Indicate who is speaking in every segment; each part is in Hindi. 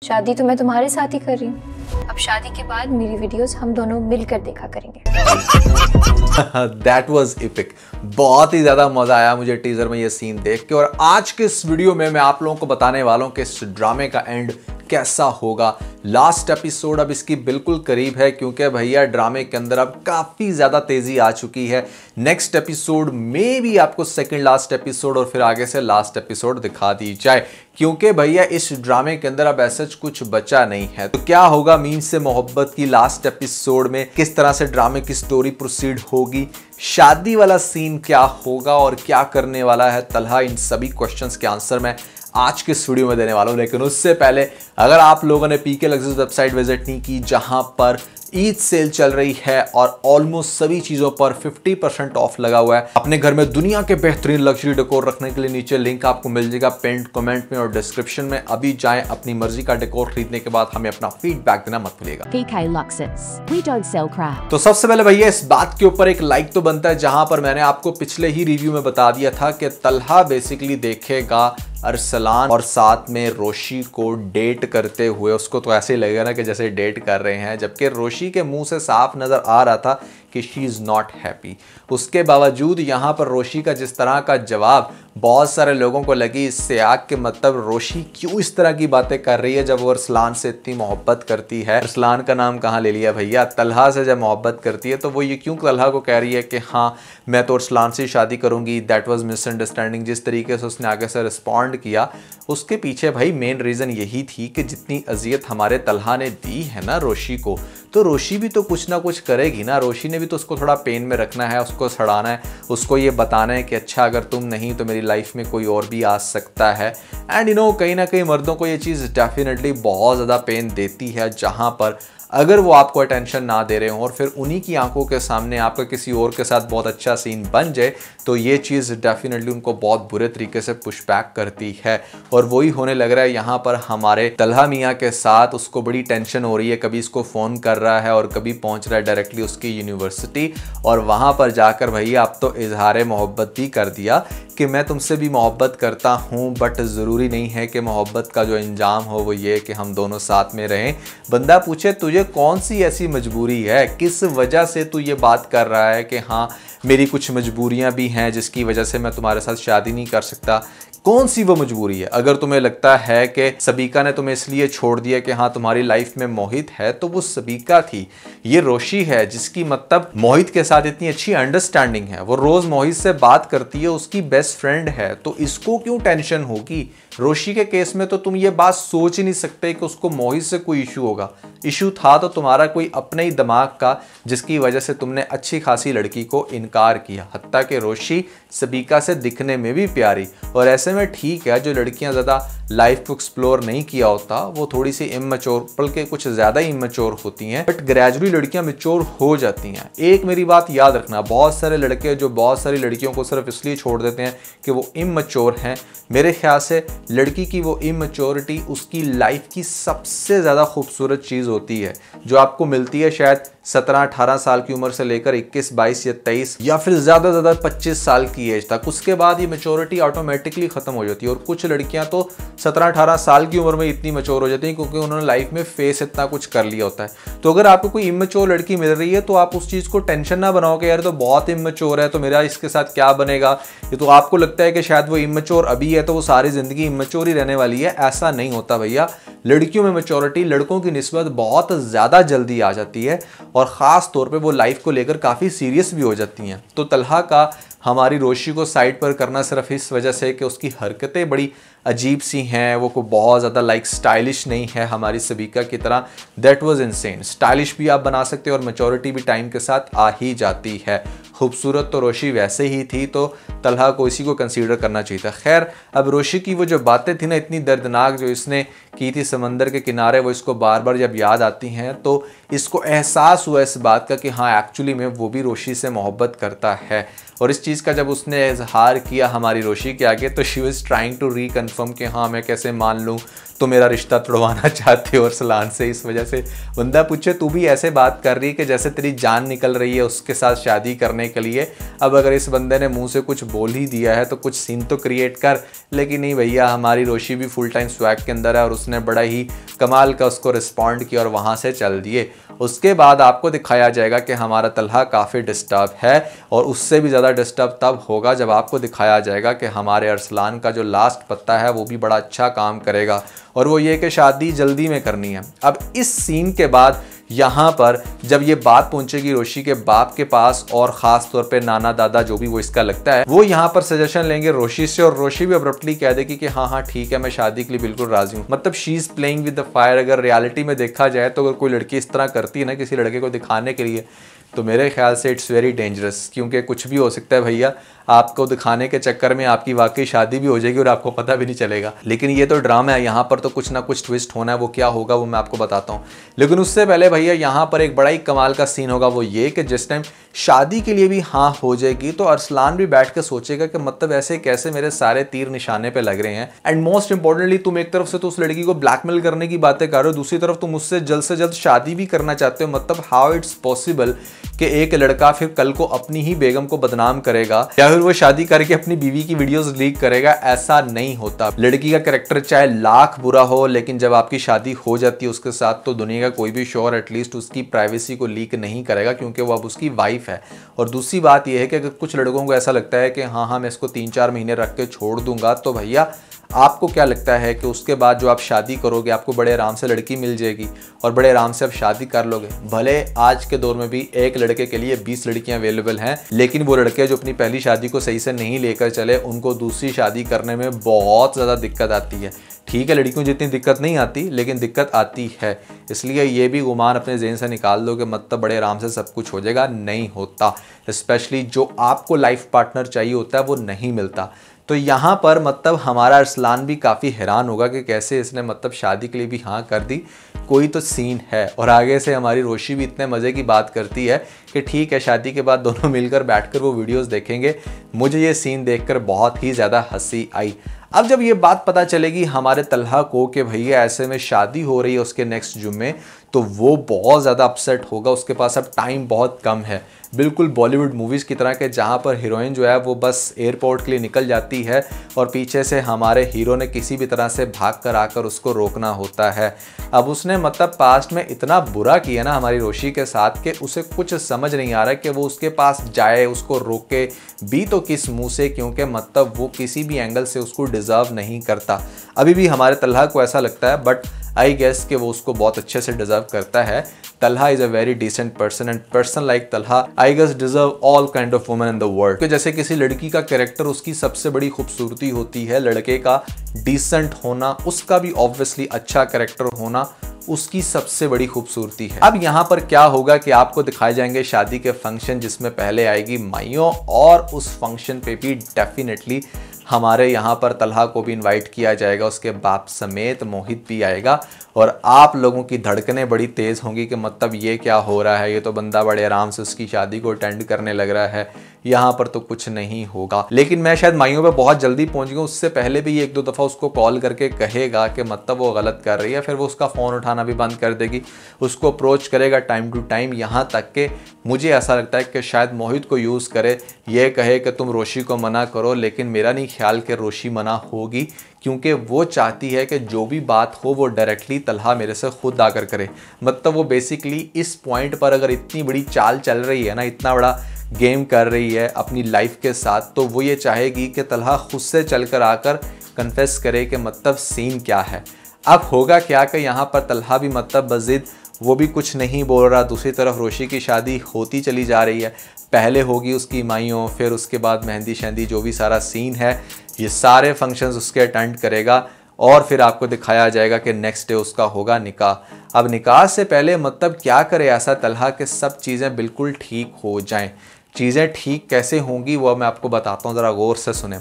Speaker 1: शादी तो मैं तुम्हारे साथ ही कर रही हूँ। अब शादी के बाद मेरी वीडियोस हम दोनों मिलकर देखा करेंगे।
Speaker 2: That was epic। बहुत ही ज्यादा मजा आया मुझे टीजर में ये सीन देख के। और आज के इस वीडियो में मैं आप लोगों को बताने वाला हूं कि इस ड्रामे का एंड कैसा होगा। लास्ट एपिसोड अब इसकी बिल्कुल करीब है, क्योंकि भैया ड्रामे के अंदर अब काफी ज्यादा तेजी आ चुकी है। नेक्स्ट एपिसोड में भी आपको सेकंड लास्ट एपिसोड और फिर आगे से लास्ट एपिसोड दिखा दी जाए, क्योंकि भैया इस ड्रामे के अंदर अब ऐसा कुछ बचा नहीं है। तो क्या होगा मीम से मोहब्बत की लास्ट एपिसोड में, किस तरह से ड्रामे की स्टोरी प्रोसीड होगी, शादी वाला सीन क्या होगा और क्या करने वाला है तलहा, इन सभी क्वेश्चंस के आंसर मैं आज के इस वीडियो में देने वाला हूं। लेकिन उससे पहले अगर आप लोगों ने पीके लग्जरीज वेबसाइट विजिट नहीं की, जहां पर ईद सेल चल रही है और ऑलमोस्ट सभी चीजों पर 50% ऑफ लगा हुआ है, अपने घर में दुनिया के बेहतरीन लग्जरी डेकोर रखने के लिए नीचे लिंक आपको मिल जाएगा पिंड कमेंट में और डिस्क्रिप्शन में। अभी जाएं, अपनी मर्जी का डेकोर खरीदने के बाद हमें अपना फीडबैक देना मत भूलिएगा।
Speaker 3: PK Luxus, we don't sell crap।
Speaker 2: तो सबसे पहले भैया इस बात के ऊपर एक लाइक तो बनता है, जहां पर मैंने आपको पिछले ही रिव्यू में बता दिया था कि तलहा बेसिकली देखेगा अरसलान और साथ में रोशी को डेट करते हुए। उसको तो ऐसे ही लगेगा ना कि जैसे डेट कर रहे हैं, जबकि रोशी के मुंह से साफ नजर आ रहा था कि शी इज नॉट हैप्पी। उसके बावजूद यहाँ पर रोशी का जिस तरह का जवाब बहुत सारे लोगों को लगी इससे आग के मतलब रोशी क्यों इस तरह की बातें कर रही है जब वो अरसलान से इतनी मोहब्बत करती है। अरसलान का नाम कहाँ ले लिया भैया, तलहा से जब मोहब्बत करती है तो वो ये क्यों तलहा को कह रही है कि हाँ मैं तो अरसलान से शादी करूंगी। That was misunderstanding. जिस तरीके से उसने आगे से रिस्पॉन्ड किया उसके पीछे भाई मेन रीजन यही थी कि जितनी अजियत हमारे तलहा ने दी है ना रोशी को, तो रोशी भी तो कुछ ना कुछ करेगी ना। रोशी ने भी तो उसको थोड़ा पेन में रखना है, उसको सड़ाना है, उसको ये बताना है कि अच्छा अगर तुम नहीं तो मेरी लाइफ में कोई और भी आ सकता है। एंड कहीं ना कहीं मर्दों को ये चीज़ डेफिनेटली बहुत ज़्यादा पेन देती है, जहाँ पर अगर वो आपको अटेंशन ना दे रहे हो और फिर उन्हीं की आंखों के सामने आपका किसी और के साथ बहुत अच्छा सीन बन जाए तो ये चीज़ डेफिनेटली उनको बहुत बुरे तरीके से पुश बैक करती है। और वही होने लग रहा है यहाँ पर हमारे तलहा मियाँ के साथ। उसको बड़ी टेंशन हो रही है, कभी इसको फ़ोन कर रहा है और कभी पहुँच रहा है डायरेक्टली उसकी यूनिवर्सिटी, और वहाँ पर जाकर भैया अब तो इजहार मोहब्बत भी कर दिया कि मैं तुमसे भी मोहब्बत करता हूँ, बट ज़रूरी नहीं है कि मोहब्बत का जो अंजाम हो वो ये कि हम दोनों साथ में रहें। बंदा पूछे तुझे कौन सी ऐसी मजबूरी है, किस वजह से तू ये बात कर रहा है कि हाँ मेरी कुछ मजबूरियां भी हैं जिसकी वजह से मैं तुम्हारे साथ शादी नहीं कर सकता। कौन सी वो मजबूरी है? अगर तुम्हें लगता है कि सबीका ने तुम्हें इसलिए छोड़ दिया कि हाँ तुम्हारी लाइफ में मोहित है, तो वो सबीका थी। ये रोशी है जिसकी मतलब मोहित के साथ इतनी अच्छी अंडरस्टैंडिंग है, वो रोज मोहित से बात करती है, उसकी बेस्ट फ्रेंड है, तो इसको क्यों टेंशन होगी। रोशी के केस में तो तुम ये बात सोच ही नहीं सकते कि उसको मोहित से कोई इशू होगा। इशू था तो तुम्हारा कोई अपने ही दिमाग का, जिसकी वजह से तुमने अच्छी खासी लड़की को इनकार किया। हत्ता कि रोशी सबीका से दिखने में भी प्यारी, और ऐसे में ठीक है जो लड़कियां ज़्यादा लाइफ को एक्सप्लोर नहीं किया होता वो थोड़ी सी इमैच्योर, बल्कि कुछ ज़्यादा ही इमैच्योर होती हैं, बट ग्रेजुअली लड़कियां मैच्योर हो जाती हैं। एक मेरी बात याद रखना, बहुत सारे लड़के जो बहुत सारी लड़कियों को सिर्फ इसलिए छोड़ देते हैं कि वो इमैच्योर हैं, मेरे ख्याल से लड़की की वो इमैच्योरिटी उसकी लाइफ की सबसे ज़्यादा खूबसूरत चीज़ होती है, जो आपको मिलती है शायद 17-18 साल की उम्र से लेकर 21-22 या 23 या फिर ज़्यादा 25 साल की एज तक। उसके बाद ये मैच्योरिटी ऑटोमेटिकली ख़त्म हो जाती है। और कुछ लड़कियां तो 17-18 साल की उम्र में इतनी मैच्योर हो जाती हैं क्योंकि उन्होंने लाइफ में फेस इतना कुछ कर लिया होता है। तो अगर आपको कोई इमैच्योर लड़की मिल रही है तो आप उस चीज़ को टेंशन ना बनाओ कि यार तो बहुत इमैच्योर है तो मेरा इसके साथ क्या बनेगा। ये तो आपको लगता है कि शायद वो इमैच्योर अभी है तो वो सारी ज़िंदगी इमैच्योर ही रहने वाली है, ऐसा नहीं होता भैया। लड़कियों में मैच्योरिटी लड़कों की निस्बत बहुत ज़्यादा जल्दी आ जाती है और ख़ास तौर पे वो लाइफ को लेकर काफ़ी सीरियस भी हो जाती हैं। तो तलहा का हमारी रोशी को साइड पर करना सिर्फ इस वजह से कि उसकी हरकतें बड़ी अजीब सी हैं, वो को बहुत ज़्यादा लाइक स्टाइलिश नहीं है हमारी सबीका की तरह। That was insane. स्टाइलिश भी आप बना सकते हो और मैच्योरिटी भी टाइम के साथ आ ही जाती है। खूबसूरत तो रोशी वैसे ही थी, तो तलहा को इसी को कंसीडर करना चाहिए था। खैर अब रोशी की वो जो बातें थी ना इतनी दर्दनाक जो इसने की थी समंदर के किनारे, वो इसको बार बार जब याद आती हैं तो इसको एहसास हुआ इस बात का कि हाँ एक्चुअली में वो भी रोशी से मोहब्बत करता है। और इस चीज़ का जब उसने इजहार किया हमारी रोशी के आगे तो she was trying to reconfirm कि हाँ मैं कैसे मान लूँ, तो मेरा रिश्ता तोड़वाना चाहते हो अरसलान से। इस वजह से बंदा पूछे तू भी ऐसे बात कर रही है कि जैसे तेरी जान निकल रही है उसके साथ शादी करने के लिए। अब अगर इस बंदे ने मुंह से कुछ बोल ही दिया है तो कुछ सीन तो क्रिएट कर। लेकिन नहीं भैया, हमारी रोशी भी फुल टाइम स्वैग के अंदर है और उसने बड़ा ही कमाल का उसको रिस्पॉन्ड किया और वहाँ से चल दिए। उसके बाद आपको दिखाया जाएगा कि हमारा तलहा काफ़ी डिस्टर्ब है और उससे भी ज़्यादा डिस्टर्ब तब होगा जब आपको दिखाया जाएगा कि हमारे अरसलान का जो लास्ट पत्ता है वो भी बड़ा अच्छा काम करेगा, और वो ये कि शादी जल्दी में करनी है। अब इस सीन के बाद यहाँ पर जब ये बात पहुंचेगी रोशी के बाप के पास, और ख़ास तौर पे नाना दादा जो भी वो इसका लगता है, वो यहाँ पर सजेशन लेंगे रोशी से, और रोशी भी अब्रप्टली कह देगी कि हाँ हाँ ठीक है, मैं शादी के लिए बिल्कुल राजी हूँ। मतलब she is playing with the fire. अगर रियलिटी में देखा जाए तो अगर कोई लड़की इस तरह करती है ना किसी लड़के को दिखाने के लिए, तो मेरे ख्याल से इट्स वेरी डेंजरस, क्योंकि कुछ भी हो सकता है भैया। आपको दिखाने के चक्कर में आपकी वाकई शादी भी हो जाएगी और आपको पता भी नहीं चलेगा। लेकिन ये तो ड्रामा है, यहाँ पर तो कुछ ना कुछ ट्विस्ट होना है। वो क्या होगा वो मैं आपको बताता हूँ। लेकिन उससे पहले भैया यहाँ पर एक बड़ा ही कमाल का सीन होगा। वो ये कि जिस टाइम शादी के लिए भी हाँ हो जाएगी तो अरसलान भी बैठ के सोचेगा कि मतलब ऐसे कैसे मेरे सारे तीर निशाने पे लग रहे हैं। एंड मोस्ट इंपॉर्टेंटली तुम एक तरफ से तो उस लड़की को ब्लैकमेल करने की बातें कर रहे हो, दूसरी तरफ तुम उससे जल्द से जल्द शादी भी करना चाहते हो। मतलब हाउ इट्स पॉसिबल कि एक लड़का फिर कल को अपनी ही बेगम को बदनाम करेगा या फिर वो शादी करके अपनी बीवी की वीडियोस लीक करेगा। ऐसा नहीं होता। लड़की का कैरेक्टर चाहे लाख बुरा हो, लेकिन जब आपकी शादी हो जाती है उसके साथ तो दुनिया का कोई भी शोर एटलीस्ट उसकी प्राइवेसी को लीक नहीं करेगा, क्योंकि वो अब उसकी वाइफ है। और दूसरी बात यह है कि अगर कुछ लड़कों को ऐसा लगता है कि हाँ हाँ मैं इसको 3-4 महीने रख के छोड़ दूंगा, तो भैया आपको क्या लगता है कि उसके बाद जो आप शादी करोगे आपको बड़े आराम से लड़की मिल जाएगी और बड़े आराम से आप शादी कर लोगे। भले आज के दौर में भी एक लड़के के लिए 20 लड़कियां अवेलेबल हैं, लेकिन वो लड़के जो अपनी पहली शादी को सही से नहीं लेकर चले उनको दूसरी शादी करने में बहुत ज़्यादा दिक्कत आती है। ठीक है, लड़कियों जितनी दिक्कत नहीं आती लेकिन दिक्कत आती है। इसलिए ये भी गुमान अपने ज़हन से निकाल दो कि मतलब बड़े आराम से सब कुछ हो जाएगा, नहीं होता। स्पेशली जो आपको लाइफ पार्टनर चाहिए होता है वो नहीं मिलता। तो यहाँ पर मतलब हमारा अरसलान भी काफ़ी हैरान होगा कि कैसे इसने मतलब शादी के लिए भी हाँ कर दी, कोई तो सीन है। और आगे से हमारी रोशी भी इतने मज़े की बात करती है कि ठीक है शादी के बाद दोनों मिलकर बैठकर वो वीडियोस देखेंगे। मुझे ये सीन देखकर बहुत ही ज़्यादा हंसी आई। अब जब ये बात पता चलेगी हमारे तलहा को कि भैया ऐसे में शादी हो रही है उसके नेक्स्ट जुम्मे, तो वो बहुत ज़्यादा अपसेट होगा। उसके पास अब टाइम बहुत कम है, बिल्कुल बॉलीवुड मूवीज़ की तरह के, जहाँ पर हीरोइन जो है वो बस एयरपोर्ट के लिए निकल जाती है और पीछे से हमारे हीरो ने किसी भी तरह से भाग कर आकर उसको रोकना होता है। अब उसने मतलब पास्ट में इतना बुरा किया ना हमारी रोशी के साथ कि उसे कुछ समझ नहीं आ रहा कि वो उसके पास जाए, उसको रोके भी तो किस मुंह से, क्योंकि मतलब वो किसी भी एंगल से उसको डिज़र्व नहीं करता। अभी भी हमारे तलहा को ऐसा लगता है, बट आई गेस कि वो उसको बहुत अच्छे से डिजर्व करता है। Talha is a very decent person and person like Talha I guess deserve all kind of women in the world. कि जैसे किसी लड़की का कैरेक्टर उसकी सबसे बड़ी खूबसूरती होती है, लड़के का डिसेंट होना, उसका भी ऑब्वियसली अच्छा कैरेक्टर होना उसकी सबसे बड़ी खूबसूरती है। अब यहाँ पर क्या होगा कि आपको दिखाए जाएंगे शादी के फंक्शन, जिसमें पहले आएगी माइयों, और उस फंक्शन पे भी डेफिनेटली हमारे यहाँ पर तलहा को भी इनवाइट किया जाएगा, उसके बाप समेत मोहित भी आएगा। और आप लोगों की धड़कनें बड़ी तेज़ होंगी कि मतलब ये क्या हो रहा है, ये तो बंदा बड़े आराम से उसकी शादी को अटेंड करने लग रहा है, यहाँ पर तो कुछ नहीं होगा। लेकिन मैं शायद माइयों पे बहुत जल्दी पहुँच गया, उससे पहले भी 1-2 दफ़ा उसको कॉल करके कहेगा कि मतलब वो गलत कर रही है, फिर वो उसका फ़ोन उठाना भी बंद कर देगी, उसको अप्रोच करेगा टाइम टू टाइम। यहाँ तक कि मुझे ऐसा लगता है कि शायद मोहित को यूज़ करे, ये कहे कि तुम रोशी को मना करो, लेकिन मेरा नहीं ख्याल कि रोशी मना होगी, क्योंकि वो चाहती है कि जो भी बात हो वो डायरेक्टली तलहा मेरे से खुद आकर करे। मतलब वो बेसिकली इस पॉइंट पर अगर इतनी बड़ी चाल चल रही है ना, इतना बड़ा गेम कर रही है अपनी लाइफ के साथ, तो वो ये चाहेगी कि तलहा खुद से चलकर आकर कन्फेस करे कि मतलब सीन क्या है। अब होगा क्या कि यहाँ पर तलहा भी मतलब बज़िद वो भी कुछ नहीं बोल रहा, दूसरी तरफ रोशी की शादी होती चली जा रही है। पहले होगी उसकी माइयों, फिर उसके बाद मेहंदी शहंदी, जो भी सारा सीन है ये सारे फंक्शंस उसके अटेंड करेगा, और फिर आपको दिखाया जाएगा कि नेक्स्ट डे उसका होगा निकाह। अब निकाह से पहले मतलब क्या करे ऐसा तलहा कि सब चीज़ें बिल्कुल ठीक हो जाएं। चीज़ें ठीक कैसे होंगी वो मैं आपको बताता हूँ, ज़रा गौर से सुने।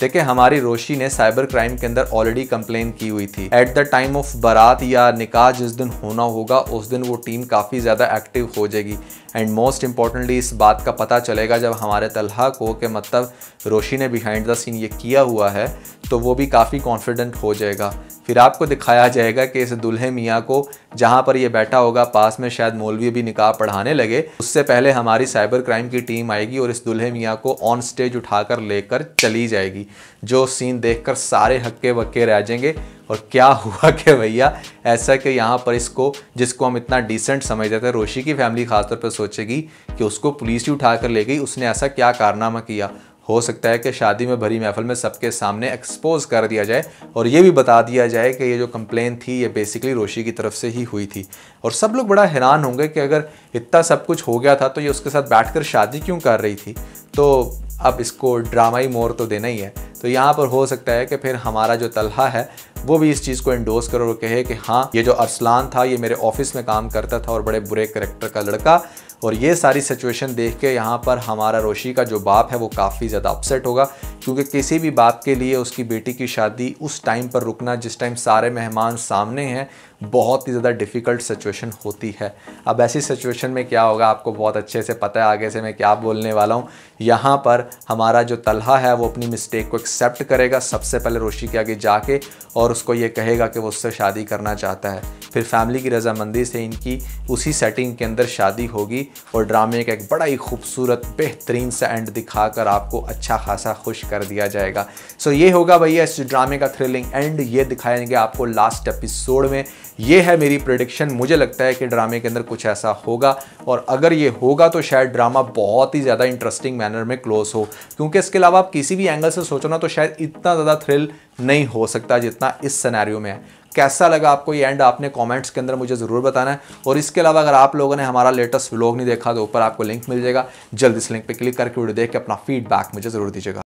Speaker 2: देखिए हमारी रोशी ने साइबर क्राइम के अंदर ऑलरेडी कंप्लेन की हुई थी। एट द टाइम ऑफ बारात या निकाह जिस दिन होना होगा उस दिन वो टीम काफ़ी ज़्यादा एक्टिव हो जाएगी। एंड मोस्ट इंपॉर्टेंटली इस बात का पता चलेगा जब हमारे तलहा को कि मतलब रोशी ने बिहाइंड द सीन ये किया हुआ है, तो वो भी काफ़ी कॉन्फिडेंट हो जाएगा। फिर आपको दिखाया जाएगा कि इस दुल्हे मियाँ को जहाँ पर ये बैठा होगा पास में शायद मौलवी भी निकाह पढ़ाने लगे, उससे पहले हमारी साइबर क्राइम की टीम आएगी और इस दुल्हे मियाँ को ऑन स्टेज उठाकर लेकर चली जाएगी, जो सीन देखकर सारे हक्के बक्के रह जाएंगे। और क्या हुआ कि भैया ऐसा कि यहाँ पर इसको, जिसको हम इतना डिसेंट समझते थे, रोशी की फैमिली खासतौर पर सोचेगी कि उसको पुलिस ही उठाकर ले गई, उसने ऐसा क्या कारनामा किया। हो सकता है कि शादी में भरी महफिल में सबके सामने एक्सपोज कर दिया जाए और ये भी बता दिया जाए कि ये जो कंप्लेन थी ये बेसिकली रोशी की तरफ से ही हुई थी। और सब लोग बड़ा हैरान होंगे कि अगर इतना सब कुछ हो गया था तो ये उसके साथ बैठकर शादी क्यों कर रही थी। तो अब इसको ड्रामाई मोड़ तो देना ही है। तो यहाँ पर हो सकता है कि फिर हमारा जो तलहा है वो भी इस चीज़ को एंडोर्स करे और कहे कि हाँ, ये जो अरसलान था ये मेरे ऑफिस में काम करता था और बड़े बुरे कैरेक्टर का लड़का। और ये सारी सिचुएशन देख के यहाँ पर हमारा रोशी का जो बाप है वो काफ़ी ज़्यादा अपसेट होगा, क्योंकि किसी भी बाप के लिए उसकी बेटी की शादी उस टाइम पर रुकना जिस टाइम सारे मेहमान सामने हैं बहुत ही ज़्यादा डिफ़िकल्ट सिचुएशन होती है। अब ऐसी सिचुएशन में क्या होगा आपको बहुत अच्छे से पता है आगे से मैं क्या बोलने वाला हूँ। यहाँ पर हमारा जो तलहा है वो अपनी मिस्टेक को एक्सेप्ट करेगा सबसे पहले रोशी के आगे जाके, और उसको ये कहेगा कि वो उससे शादी करना चाहता है। फिर फैमिली की रजामंदी से इनकी उसी सेटिंग के अंदर शादी होगी और ड्रामे का एक बड़ा ही खूबसूरत बेहतरीन सा एंड दिखाकर आपको अच्छा खासा खुश कर दिया जाएगा। सो ये होगा भैया इस ड्रामे का थ्रिलिंग एंड, ये दिखाएंगे आपको लास्ट एपिसोड में। ये है मेरी प्रेडिक्शन। मुझे लगता है कि ड्रामे के अंदर कुछ ऐसा होगा, और अगर ये होगा तो शायद ड्रामा बहुत ही ज़्यादा इंटरेस्टिंग मैनर में क्लोज हो, क्योंकि इसके अलावा आप किसी भी एंगल से सोचो ना तो शायद इतना ज़्यादा थ्रिल नहीं हो सकता जितना इस सिनेरियो में है। कैसा लगा आपको ये एंड, आपने कमेंट्स के अंदर मुझे ज़रूर बताना है। और इसके अलावा अगर आप लोगों ने हमारा लेटेस्ट व्लॉग नहीं देखा तो ऊपर आपको लिंक मिल जाएगा, जल्दी इस लिंक पे क्लिक करके वीडियो देख के अपना फीडबैक मुझे ज़रूर दीजिएगा।